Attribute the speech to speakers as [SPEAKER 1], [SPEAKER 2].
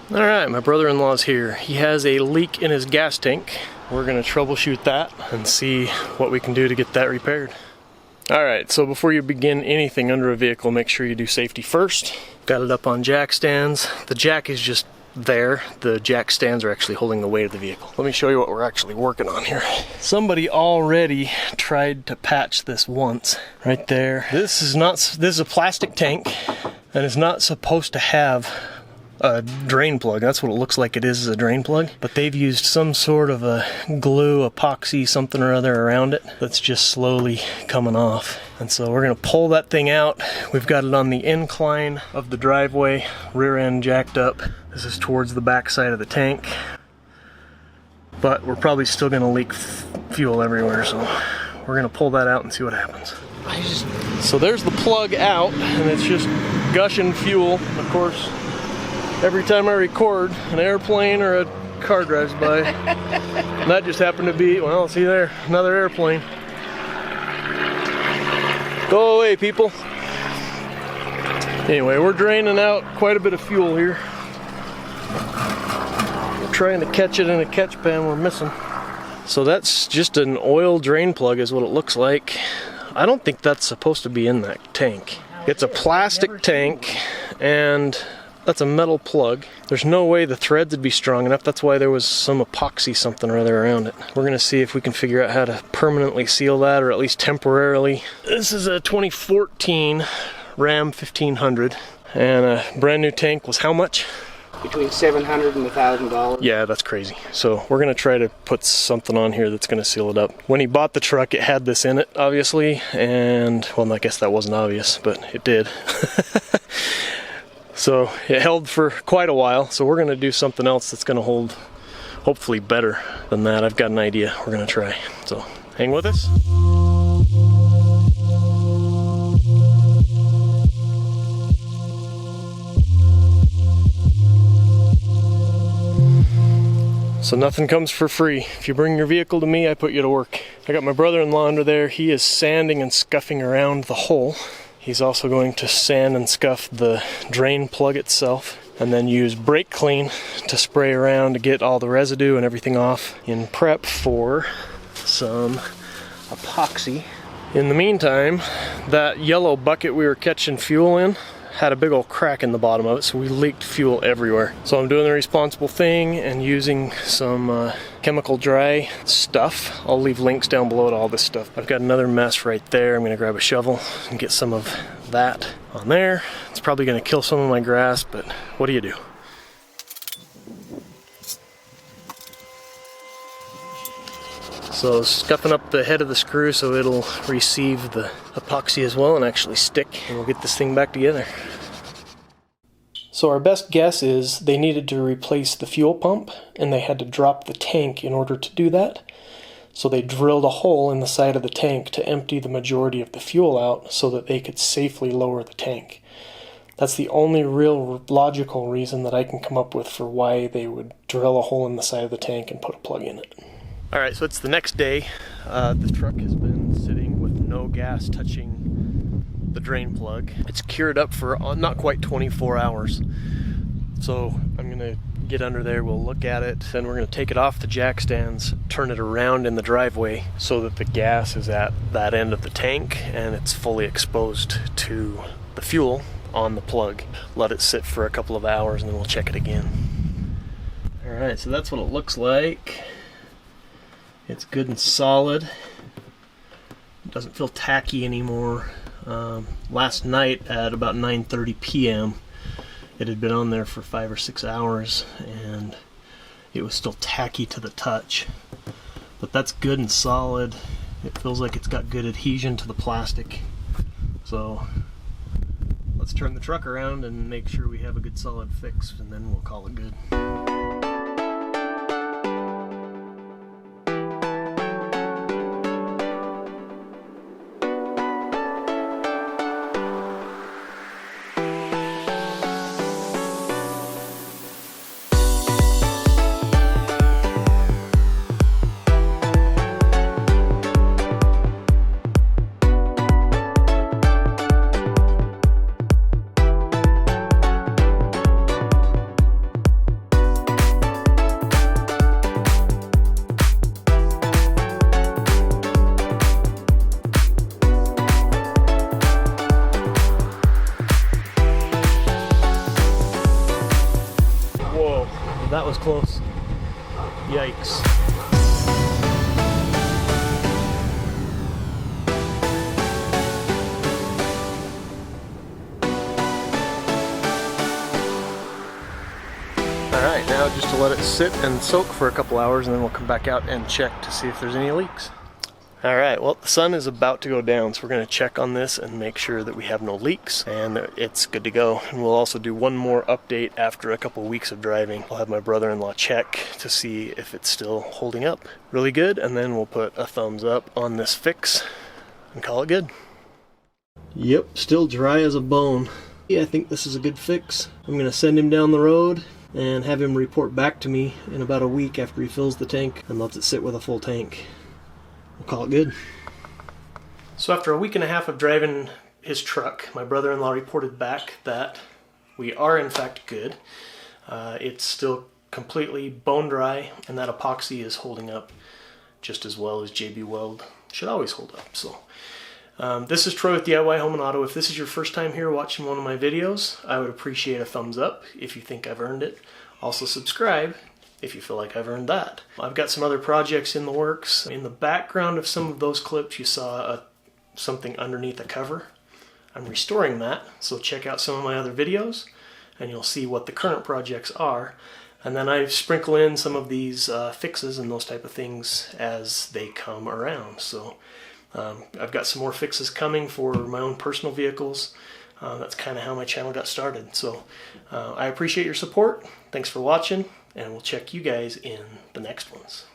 [SPEAKER 1] All right, my brother-in-law's here. He has a leak in his gas tank. We're gonna troubleshoot that and see what we can do to get that repaired. All right, so before you begin anything under a vehicle, make sure you do safety first. Got it up on jack stands. The jack is just there. The jack stands are actually holding the weight of the vehicle. Let me show you what we're actually working on here. Somebody already tried to patch this once, right there. This is a plastic tank and it's not supposed to have a drain plug. That's what it looks like it is a drain plug. But they've used some sort of a glue, epoxy, something or other around it that's just slowly coming off. And so we're gonna pull that thing out. We've got it on the incline of the driveway, rear end jacked up. This is towards the back side of the tank. But we're probably still gonna leak fuel everywhere, so we're gonna pull that out and see what happens. So there's the plug out, and it's just gushing fuel. Of course, every time I record, an airplane or a car drives by. And that just happened to be, well, see there, another airplane. Go away, people. Anyway, we're draining out quite a bit of fuel here. We're trying to catch it in a catch pan we're missing. So that's just an oil drain plug is what it looks like. I don't think that's supposed to be in that tank. It's a plastic tank and that's a metal plug. There's no way the threads would be strong enough. That's why there was some epoxy something or other around it. We're gonna see if we can figure out how to permanently seal that, or at least temporarily. This is a 2014 Ram 1500, and a brand new tank was how much?
[SPEAKER 2] Between $700 and $1,000.
[SPEAKER 1] Yeah, that's crazy. So we're gonna try to put something on here that's gonna seal it up. When he bought the truck, it had this in it, obviously, and well, I guess that wasn't obvious, but it did. So it held for quite a while, so we're gonna do something else that's gonna hold hopefully better than that. I've got an idea we're gonna try, so hang with us. So nothing comes for free. If you bring your vehicle to me, I put you to work. I got my brother-in-law under there. He is sanding and scuffing around the hole. He's also going to sand and scuff the drain plug itself, and then use brake clean to spray around to get all the residue and everything off in prep for some epoxy. In the meantime, that yellow bucket we were catching fuel in had a big old crack in the bottom of it, so we leaked fuel everywhere. So I'm doing the responsible thing and using some chemical dry stuff. I'll leave links down below to all this stuff. I've got another mess right there. I'm gonna grab a shovel and get some of that on there. It's probably gonna kill some of my grass, but what do you do? So scuffing up the head of the screw so it'll receive the epoxy as well and actually stick, and we'll get this thing back together. So our best guess is they needed to replace the fuel pump and they had to drop the tank in order to do that. So they drilled a hole in the side of the tank to empty the majority of the fuel out so that they could safely lower the tank. That's the only real logical reason that I can come up with for why they would drill a hole in the side of the tank and put a plug in it. All right, so it's the next day. The truck has been sitting with no gas touching the drain plug. It's cured up for not quite 24 hours. So I'm gonna get under there, we'll look at it, then we're gonna take it off the jack stands, turn it around in the driveway so that the gas is at that end of the tank and it's fully exposed to the fuel on the plug. Let it sit for a couple of hours and then we'll check it again. All right, so that's what it looks like. It's good and solid. It doesn't feel tacky anymore. Last night at about 9:30 p.m. it had been on there for 5 or 6 hours and it was still tacky to the touch. But that's good and solid. It feels like it's got good adhesion to the plastic. So let's turn the truck around and make sure we have a good solid fix, and then we'll call it good. That was close. Yikes. Alright, now just to let it sit and soak for a couple hours, and then we'll come back out and check to see if there's any leaks. Alright, well, the sun is about to go down, so we're going to check on this and make sure that we have no leaks, and it's good to go. And we'll also do one more update after a couple weeks of driving. I'll have my brother-in-law check to see if it's still holding up really good, and then we'll put a thumbs up on this fix and call it good. Yep, still dry as a bone. Yeah, I think this is a good fix. I'm going to send him down the road and have him report back to me in about a week after he fills the tank and lets it sit with a full tank. We'll call it good. So after a week and a half of driving his truck, my brother-in-law reported back that we are in fact good. It's still completely bone dry, and that epoxy is holding up just as well as JB Weld should always hold up. So this is Troy with DIY Home and Auto. If this is your first time here watching one of my videos, I would appreciate a thumbs up if you think I've earned it. Also subscribe if you feel like I've earned that. I've got some other projects in the works. In the background of some of those clips, you saw something underneath a cover. I'm restoring that, so check out some of my other videos and you'll see what the current projects are. And then I sprinkle in some of these fixes and those type of things as they come around. So I've got some more fixes coming for my own personal vehicles. That's kind of how my channel got started. So I appreciate your support. Thanks for watching, and we'll check you guys in the next ones.